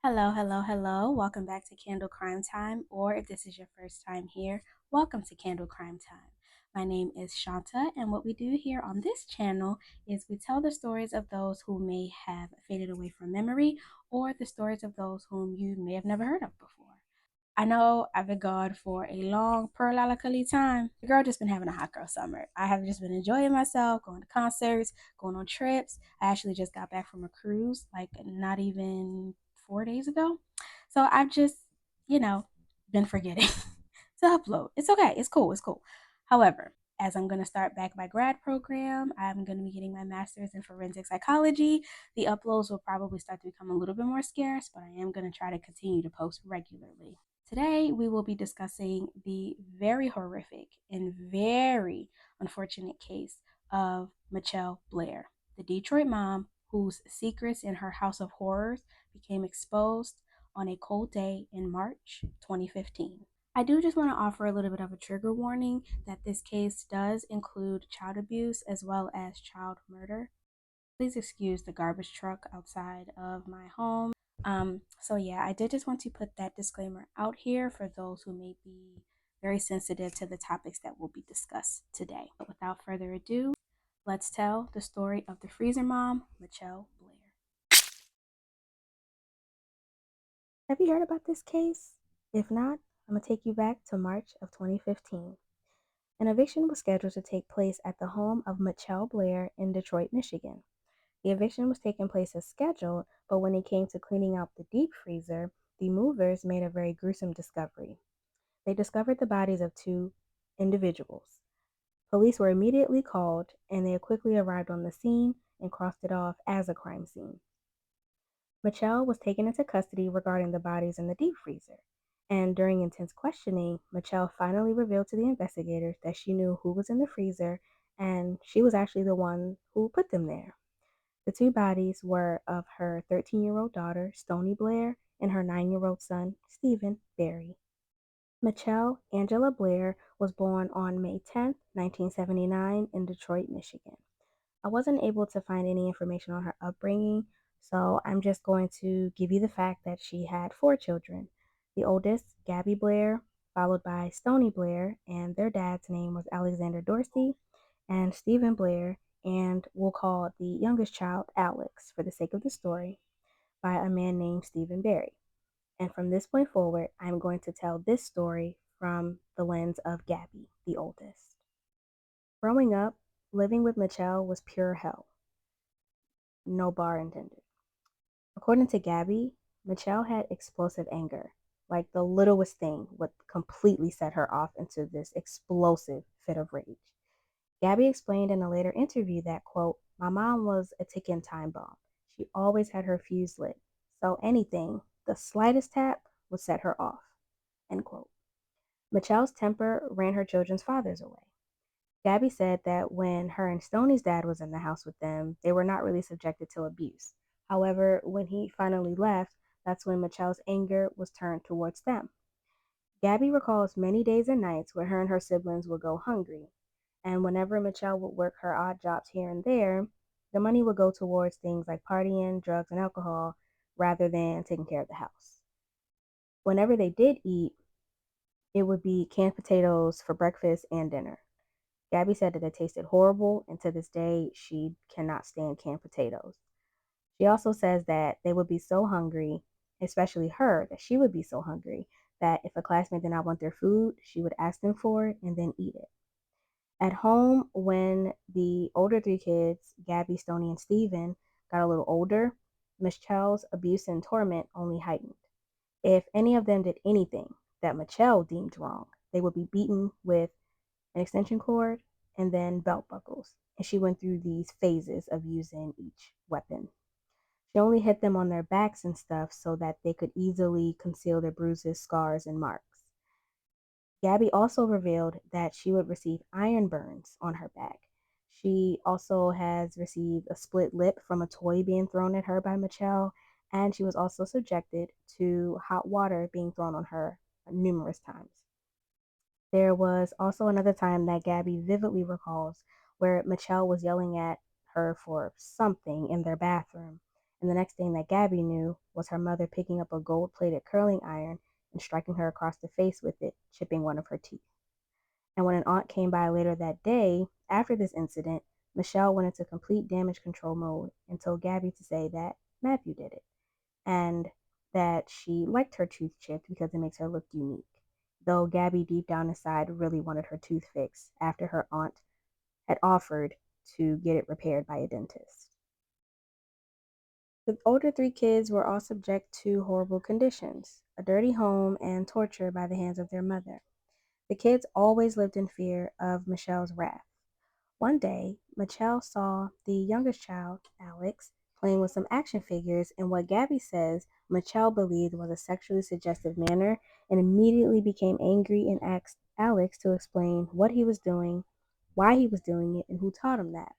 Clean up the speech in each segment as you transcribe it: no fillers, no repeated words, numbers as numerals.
Hello, hello, hello. Welcome back to Candle Crime Time, or if this is your first time here, welcome to Candle Crime Time. My name is Shanta, and what we do here on this channel is we tell the stories of those who may have faded away from memory or the stories of those whom you may have never heard of before. I know I've been gone for a long pearlalacali time. The girl just been having a hot girl summer. I have just been enjoying myself, going to concerts, going on trips. I actually just got back from a cruise like not even 4 days ago. So I've just, you know, been forgetting to upload. It's okay. It's cool. It's cool. However, as I'm going to start back my grad program, I'm going to be getting my master's in forensic psychology. The uploads will probably start to become a little bit more scarce, but I am going to try to continue to post regularly. Today, we will be discussing the very horrific and very unfortunate case of Mitchelle Blair, the Detroit mom whose secrets in her house of horrors became exposed on a cold day in March 2015. I do just want to offer a little bit of a trigger warning that this case does include child abuse as well as child murder. Please excuse the garbage truck outside of my home. So yeah, I did just want to put that disclaimer out here for those who may be very sensitive to the topics that will be discussed today. But without further ado, let's tell the story of the freezer mom, Mitchelle Blair. Have you heard about this case? If not, I'm gonna take you back to March of 2015. An eviction was scheduled to take place at the home of Mitchelle Blair in Detroit, Michigan. The eviction was taking place as scheduled, but when it came to cleaning out the deep freezer, the movers made a very gruesome discovery. They discovered the bodies of two individuals. Police were immediately called, and they quickly arrived on the scene and crossed it off as a crime scene. Mitchelle was taken into custody regarding the bodies in the deep freezer, and during intense questioning, Mitchelle finally revealed to the investigators that she knew who was in the freezer, and she was actually the one who put them there. The two bodies were of her 13-year-old daughter, Stoni Blair, and her 9-year-old son, Stephen Barry. Mitchelle Angela Blair was born on May 10th, 1979, in Detroit, Michigan. I wasn't able to find any information on her upbringing, so I'm just going to give you the fact that she had four children. The oldest, Gabby Blair, followed by Stoni Blair, and their dad's name was Alexander Dorsey, and Stephen Blair, and we'll call the youngest child Alex for the sake of the story, by a man named Stephen Barry. And from this point forward, I'm going to tell this story from the lens of Gabby, the oldest. Growing up, living with Mitchelle was pure hell. No bar intended. According to Gabby, Mitchelle had explosive anger. Like the littlest thing would completely set her off into this explosive fit of rage. Gabby explained in a later interview that, quote, my mom was a ticking time bomb. She always had her fuse lit. So anything, the slightest tap, would set her off, end quote. Michelle's temper ran her children's fathers away. Gabby said that when her and Stoney's dad was in the house with them, they were not really subjected to abuse. However, when he finally left, that's when Michelle's anger was turned towards them. Gabby recalls many days and nights where her and her siblings would go hungry, and whenever Michelle would work her odd jobs here and there, the money would go towards things like partying, drugs, and alcohol rather than taking care of the house. Whenever they did eat, it would be canned potatoes for breakfast and dinner. Gabby said that it tasted horrible, and to this day, she cannot stand canned potatoes. She also says that they would be so hungry, especially her, that she would be so hungry that if a classmate did not want their food, she would ask them for it and then eat it. At home, when the older three kids, Gabby, Stoni, and Steven, got a little older, Michelle's abuse and torment only heightened. If any of them did anything that Michelle deemed wrong, they would be beaten with an extension cord and then belt buckles. And she went through these phases of using each weapon. She only hit them on their backs and stuff so that they could easily conceal their bruises, scars, and marks. Gabby also revealed that she would receive iron burns on her back. She also has received a split lip from a toy being thrown at her by Michelle, and she was also subjected to hot water being thrown on her numerous times. There was also another time that Gabby vividly recalls where Michelle was yelling at her for something in their bathroom, And the next thing that Gabby knew was her mother picking up a gold plated curling iron and striking her across the face with it, chipping one of her teeth. And when an aunt came by later that day, after this incident, Michelle went into complete damage control mode and told Gabby to say that Matthew did it and that she liked her tooth chipped because it makes her look unique. Though Gabby deep down inside really wanted her tooth fixed after her aunt had offered to get it repaired by a dentist. The older three kids were all subject to horrible conditions, a dirty home, and torture by the hands of their mother. The kids always lived in fear of Michelle's wrath. One day, Michelle saw the youngest child, Alex, playing with some action figures in what Gabby says Michelle believed was a sexually suggestive manner and immediately became angry and asked Alex to explain what he was doing, why he was doing it, and who taught him that.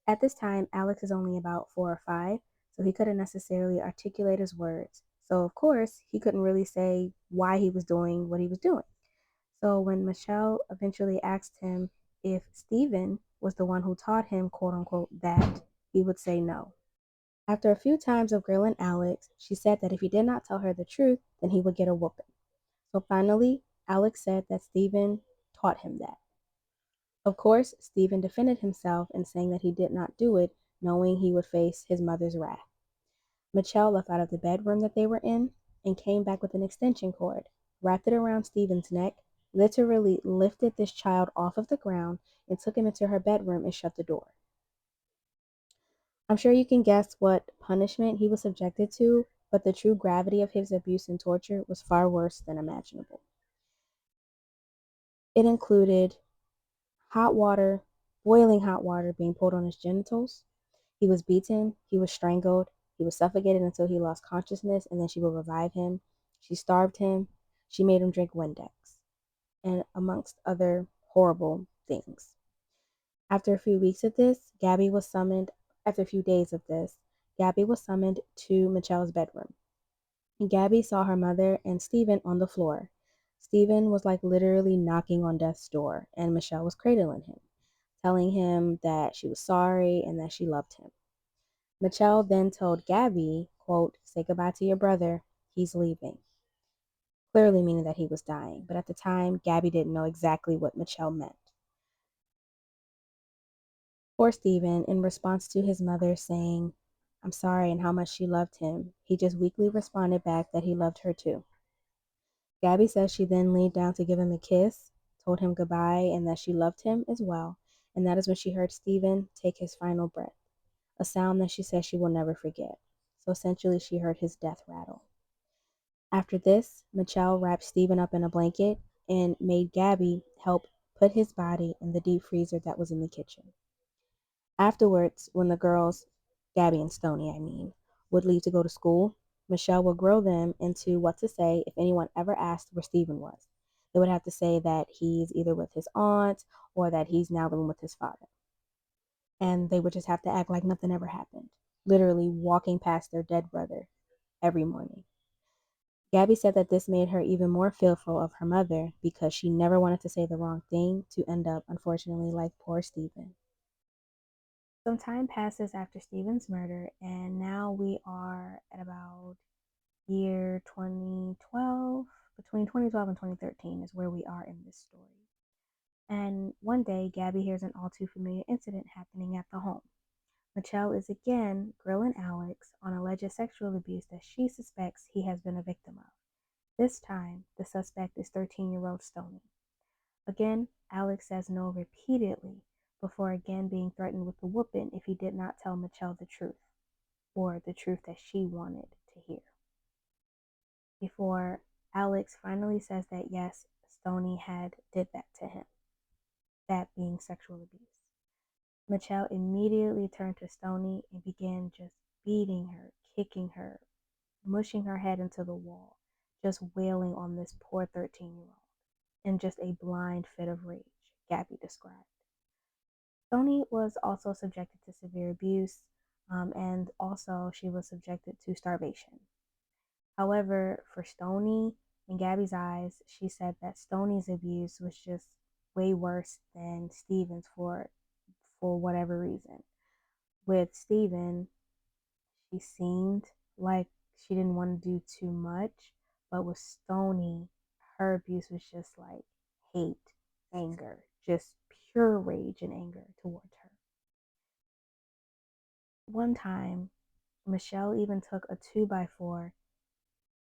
At this time, Alex is only about 4 or 5, so he couldn't necessarily articulate his words. So, of course, he couldn't really say why he was doing what he was doing. So when Michelle eventually asked him if Stephen was the one who taught him, quote unquote, that, he would say no. After a few times of grilling Alex, she said that if he did not tell her the truth, then he would get a whooping. So finally, Alex said that Stephen taught him that. Of course, Stephen defended himself in saying that he did not do it, knowing he would face his mother's wrath. Michelle left out of the bedroom that they were in and came back with an extension cord, wrapped it around Stephen's neck, literally lifted this child off of the ground, and took him into her bedroom and shut the door. I'm sure you can guess what punishment he was subjected to, but the true gravity of his abuse and torture was far worse than imaginable. It included hot water, boiling hot water being poured on his genitals. He was beaten, he was strangled, he was suffocated until he lost consciousness, and then she would revive him. She starved him, she made him drink Windex, and amongst other horrible things. After a few weeks of this, Gabby was summoned. After a few days of this, Gabby was summoned to Michelle's bedroom. And Gabby saw her mother and Stephen on the floor. Stephen was like literally knocking on death's door, and Michelle was cradling him, telling him that she was sorry and that she loved him. Mitchell then told Gabby, quote, say goodbye to your brother. He's leaving. Clearly meaning that he was dying. But at the time, Gabby didn't know exactly what Mitchell meant. Poor Stephen, in response to his mother saying, I'm sorry and how much she loved him, he just weakly responded back that he loved her too. Gabby says she then leaned down to give him a kiss, told him goodbye, and that she loved him as well. And that is when she heard Stephen take his final breath, a sound that she says she will never forget. So essentially, she heard his death rattle. After this, Michelle wrapped Stephen up in a blanket and made Gabby help put his body in the deep freezer that was in the kitchen. Afterwards, when the girls, Gabby and Stoni, would leave to go to school, Michelle would grill them into what to say if anyone ever asked where Stephen was. They would have to say that he's either with his aunt or that he's now living with his father. And they would just have to act like nothing ever happened, literally walking past their dead brother every morning. Gabby said that this made her even more fearful of her mother because she never wanted to say the wrong thing to end up, unfortunately, like poor Stephen. Some time passes after Stephen's murder, and now we are at about year 2012. Between 2012 and 2013 is where we are in this story. And one day, Gabby hears an all too familiar incident happening at the home. Michelle is again grilling Alex on alleged sexual abuse that she suspects he has been a victim of. This time, the suspect is 13-year-old Stoni. Again, Alex says no repeatedly before again being threatened with a whooping if he did not tell Michelle the truth, or the truth that she wanted to hear. Before Alex finally says that yes, Stoni had did that to him, that being sexual abuse. Michelle immediately turned to Stoni and began just beating her, kicking her, mushing her head into the wall, just wailing on this poor 13-year-old in just a blind fit of rage, Gabby described. Stoni was also subjected to severe abuse, and also she was subjected to starvation. However, for Stoni, in Gabby's eyes, she said that Stoni's abuse was just way worse than Stephen's for whatever reason. With Stephen, she seemed like she didn't want to do too much, but with Stoni, her abuse was just like hate, anger, just pure rage and anger towards her. One time, Michelle even took a 2x4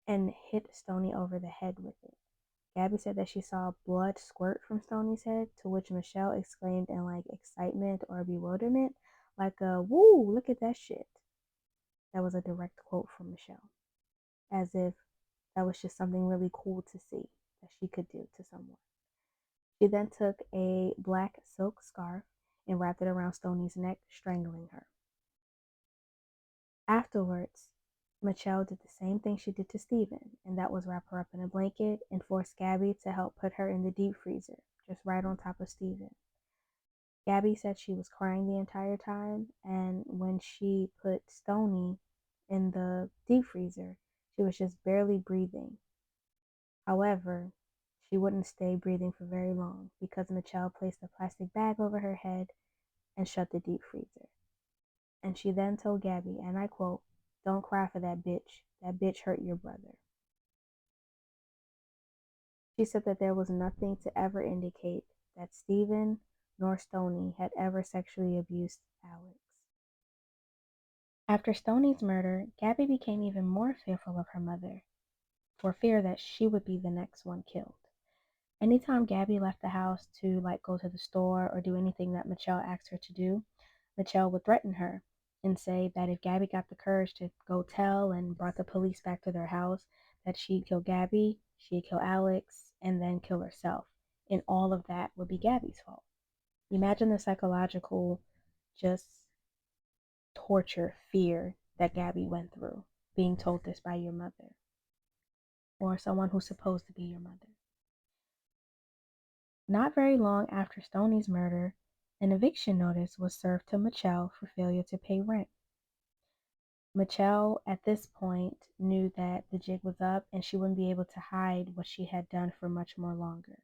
and hit Stoni over the head with it. Gabby said that she saw blood squirt from Stoni's head, to which Michelle exclaimed in like excitement or bewilderment, like a "Woo, look at that shit." That was a direct quote from Michelle, as if that was just something really cool to see that she could do to someone. She then took a black silk scarf and wrapped it around Stoni's neck, strangling her. Afterwards, Michelle did the same thing she did to Steven, and that was wrap her up in a blanket and force Gabby to help put her in the deep freezer, just right on top of Steven. Gabby said she was crying the entire time, and when she put Stoni in the deep freezer, she was just barely breathing. However, she wouldn't stay breathing for very long because Michelle placed a plastic bag over her head and shut the deep freezer. And she then told Gabby, and I quote, "Don't cry for that bitch. That bitch hurt your brother." She said that there was nothing to ever indicate that Steven nor Stoni had ever sexually abused Alex. After Stoni's murder, Gabby became even more fearful of her mother, for fear that she would be the next one killed. Anytime Gabby left the house to like go to the store or do anything that Michelle asked her to do, Michelle would threaten her and say that if Gabby got the courage to go tell and brought the police back to their house, that she'd kill Gabby, she'd kill Alex, and then kill herself. And all of that would be Gabby's fault. Imagine the psychological just torture, fear that Gabby went through being told this by your mother or someone who's supposed to be your mother. Not very long after Stoni's murder, an eviction notice was served to Michelle for failure to pay rent. Michelle, at this point, knew that the jig was up and she wouldn't be able to hide what she had done for much more longer.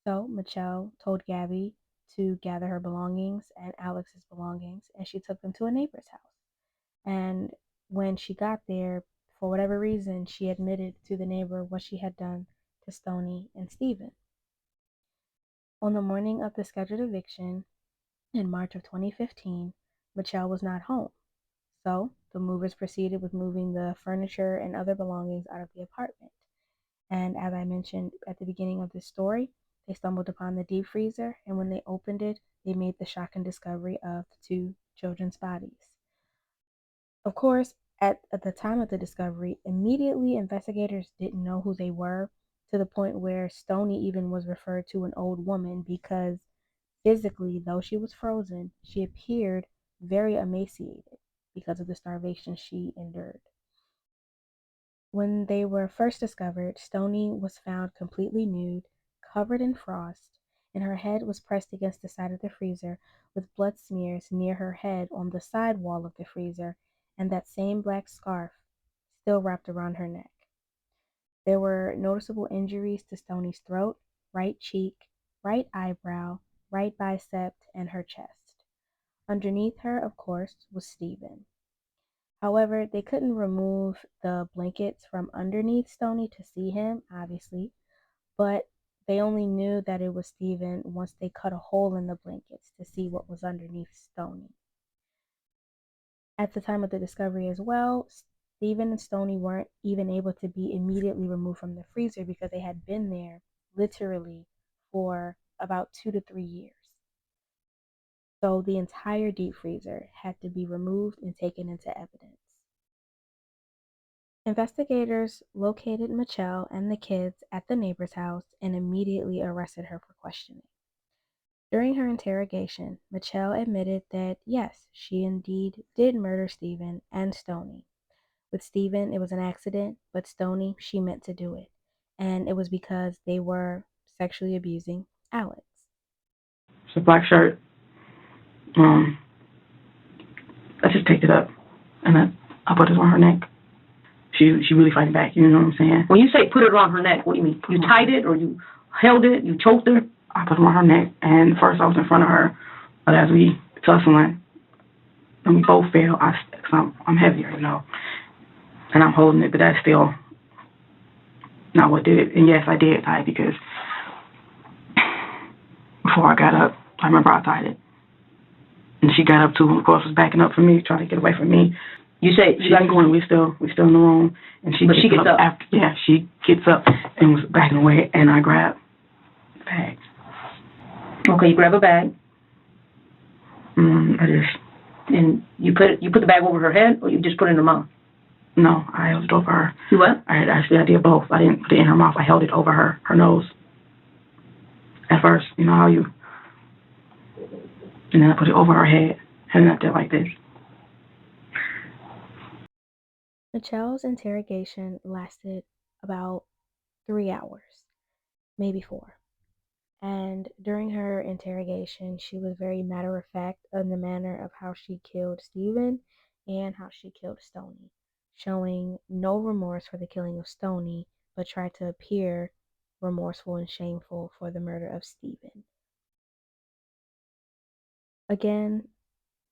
So Michelle told Gabby to gather her belongings and Alex's belongings, and she took them to a neighbor's house. And when she got there, for whatever reason, she admitted to the neighbor what she had done to Stoni and Steven. On the morning of the scheduled eviction in March of 2015, Michelle was not home. So the movers proceeded with moving the furniture and other belongings out of the apartment. And as I mentioned at the beginning of this story, they stumbled upon the deep freezer, and when they opened it, they made the shocking discovery of the two children's bodies. Of course, at the time of the discovery, immediately investigators didn't know who they were, to the point where Stoni even was referred to an old woman because physically, though she was frozen, she appeared very emaciated because of the starvation she endured. When they were first discovered, Stoni was found completely nude, covered in frost, and her head was pressed against the side of the freezer with blood smears near her head on the side wall of the freezer, and that same black scarf still wrapped around her neck. There were noticeable injuries to Stoni's throat, right cheek, right eyebrow, right bicep, and her chest. Underneath her, of course, was Steven. However, they couldn't remove the blankets from underneath Stoni to see him, obviously, but they only knew that it was Steven once they cut a hole in the blankets to see what was underneath Stoni. At the time of the discovery as well, Steven and Stoni weren't even able to be immediately removed from the freezer because they had been there literally for about 2 to 3 years. So the entire deep freezer had to be removed and taken into evidence. Investigators located Mitchelle and the kids at the neighbor's house and immediately arrested her for questioning. During her interrogation, Mitchelle admitted that yes, she indeed did murder Steven and Stoni. With Steven, it was an accident, but Stoni, she meant to do it. And it was because they were sexually abusing Alex. It's a black shirt. I just picked it up and I put it on her neck. She really fighting back, you know what I'm saying? When you say put it around her neck, what do you mean? You tied it or you held it, you choked her? I put it on her neck, and first I was in front of her, but as we tussling, and we both fell. Cause I'm heavier, and I'm holding it, but that's still not what did it. And yes, I did tie it because before I got up, I remember I tied it. And she got up too, and of course was backing up from me, trying to get away from me. You say She didn't go in. We still in the room, and she gets up. After, yeah, she gets up and was backing away, and I grabbed the bag. Okay, you grab a bag. I just. And you put the bag over her head, or you just put it in her mouth? No, I held it over her. You what? I did both. I didn't put it in her mouth. I held it over her nose. At first, you know how you. And then I put it over her head, held it up there like this. Michelle's interrogation lasted about 3 hours, maybe 4. And during her interrogation, she was very matter of fact in the manner of how she killed Stephen and how she killed Stoni, showing no remorse for the killing of Stoni, but tried to appear remorseful and shameful for the murder of Stephen. Again,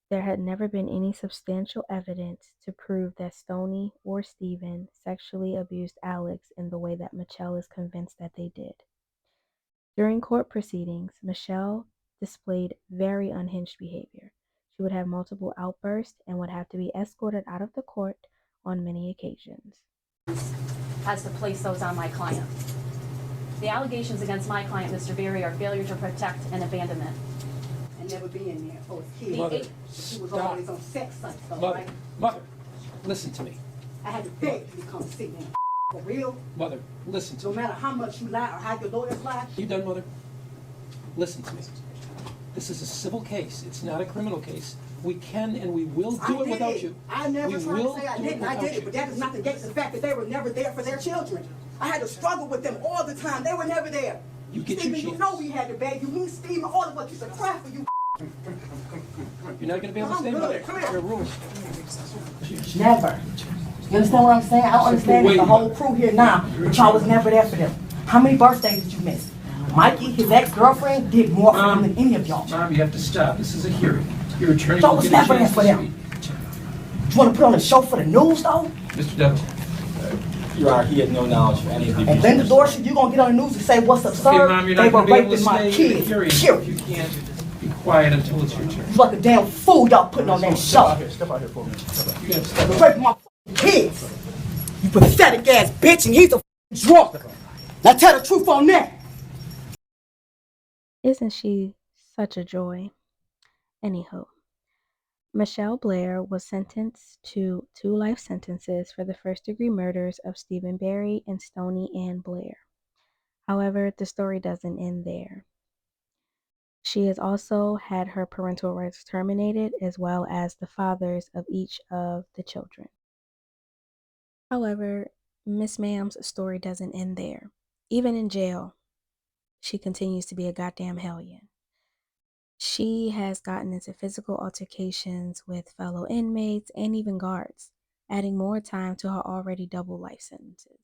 there had never been any substantial evidence to prove that Stoni or Stephen sexually abused Alex in the way that Mitchelle is convinced that they did. During court proceedings, Mitchelle displayed very unhinged behavior. She would have multiple outbursts and would have to be escorted out of the court on many occasions. Has to place those on my client. The allegations against my client, Mr. Berry, are failure to protect and abandonment. And never being there for his kids. Mother, She was always on sex sites, though, Mother, right? Mother, listen to me. I had to beg you to come see me. For real? Mother, listen to No me. matter how much you lie or how your lawyers lie. You done, Mother? Listen to me. This is a civil case. It's not a criminal case. We can and we will do it without you. I never We tried will to say I do it didn't. I without did it, you. but that does not negate the fact that they were never there for their children. I had to struggle with them all the time. They were never there. You get Stephen, your you chance. know we had to beg you. Me, Stephen, all of us used to cry for you. You're not going to be able to stay, Mother. There are rules. Never. You understand what I'm saying? I don't understand Wait. the whole crew here now, but y'all was never there for them. How many birthdays did you miss? Mikey, his ex-girlfriend, did more for them than any of y'all. Mom, you have to stop. This is a hearing. Your attorney Y'all will was get a never there chance for to them. speak. You want to put on a show for the news, though? Mr. Devil. Your Honor, he had no knowledge of any of the And Linda Dorsey, you gonna get on the news and say what's Okay, absurd? Mom, you're They not were going to be able to raping my stay in the kids. hearing if Period. you can't be quiet until it's your turn. You like a damn fool y'all putting on that show. Step out here for me. You're going to step up. Raping my kids. You pathetic ass bitch, and he's a drunk. Now tell the truth on that. Isn't she such a joy? Anywho, Mitchelle Blair was sentenced to 2 life sentences for the first-degree murders of Stephen Berry and Stoni Ann Blair. However, the story doesn't end there. She has also had her parental rights terminated, as well as the fathers of each of the children. However, Miss Ma'am's story doesn't end there. Even in jail, she continues to be a goddamn hellion. She has gotten into physical altercations with fellow inmates and even guards, adding more time to her already double life sentences.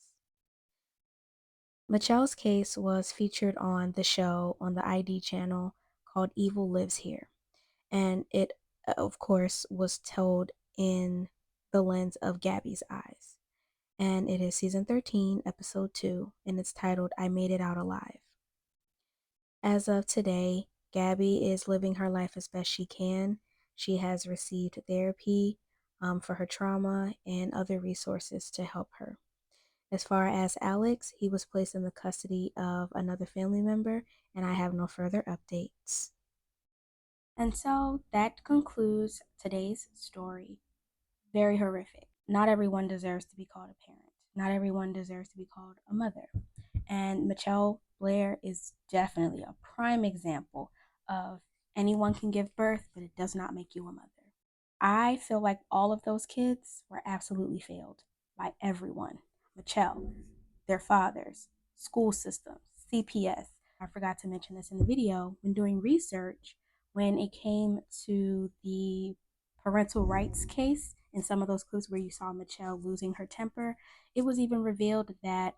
Michelle's case was featured on the show on the ID channel called Evil Lives Here, and it, of course, was told in the lens of Gabby's eyes. And it is season 13, episode 2, and it's titled I Made It Out Alive. As of today, Gabby is living her life as best she can. She has received therapy for her trauma and other resources to help her. As far as Alex, he was placed in the custody of another family member, and I have no further updates. And so that concludes today's story. Very horrific. Not everyone deserves to be called a parent. Not everyone deserves to be called a mother. And Mitchelle Blair is definitely a prime example of anyone can give birth, but it does not make you a mother. I feel like all of those kids were absolutely failed by everyone. Mitchelle, their fathers, school systems, CPS. I forgot to mention this in the video. When doing research, when it came to the parental rights case, in some of those clips where you saw Mitchelle losing her temper, it was even revealed that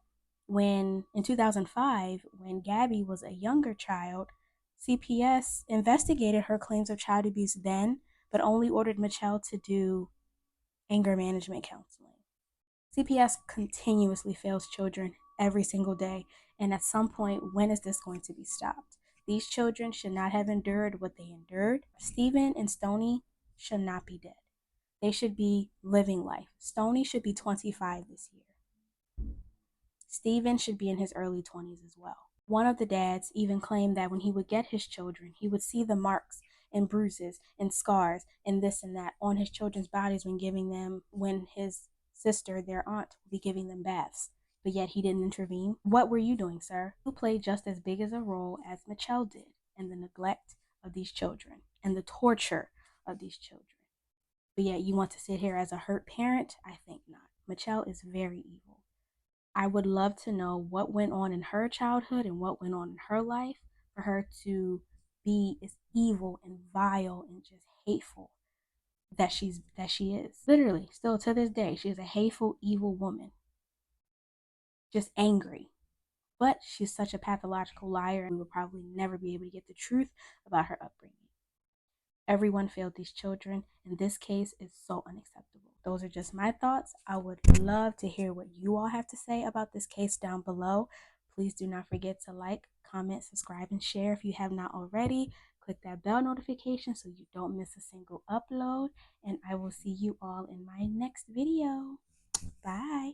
when in 2005, when Gabby was a younger child, CPS investigated her claims of child abuse then, but only ordered Mitchelle to do anger management counseling. CPS continuously fails children every single day, and at some point, when is this going to be stopped? These children should not have endured what they endured. Stephen and Stoni should not be dead. They should be living life. Stoni should be 25 this year. Stephen should be in his early 20s as well. One of the dads even claimed that when he would get his children, he would see the marks and bruises and scars and this and that on his children's bodies when his sister, their aunt, would be giving them baths. But yet he didn't intervene. What were you doing, sir? You played just as big as a role as Mitchelle did in the neglect of these children and the torture of these children. But yet you want to sit here as a hurt parent? I think not. Mitchelle is very evil. I would love to know what went on in her childhood and what went on in her life for her to be as evil and vile and just hateful that she is. Literally, still to this day, she is a hateful, evil woman. Just angry. But she's such a pathological liar, and we will probably never be able to get the truth about her upbringing. Everyone failed these children, and this case is so unacceptable. Those are just my thoughts. I would love to hear what you all have to say about this case down below. Please do not forget to like, comment, subscribe, and share if you have not already. Click that bell notification so you don't miss a single upload, and I will see you all in my next video. Bye.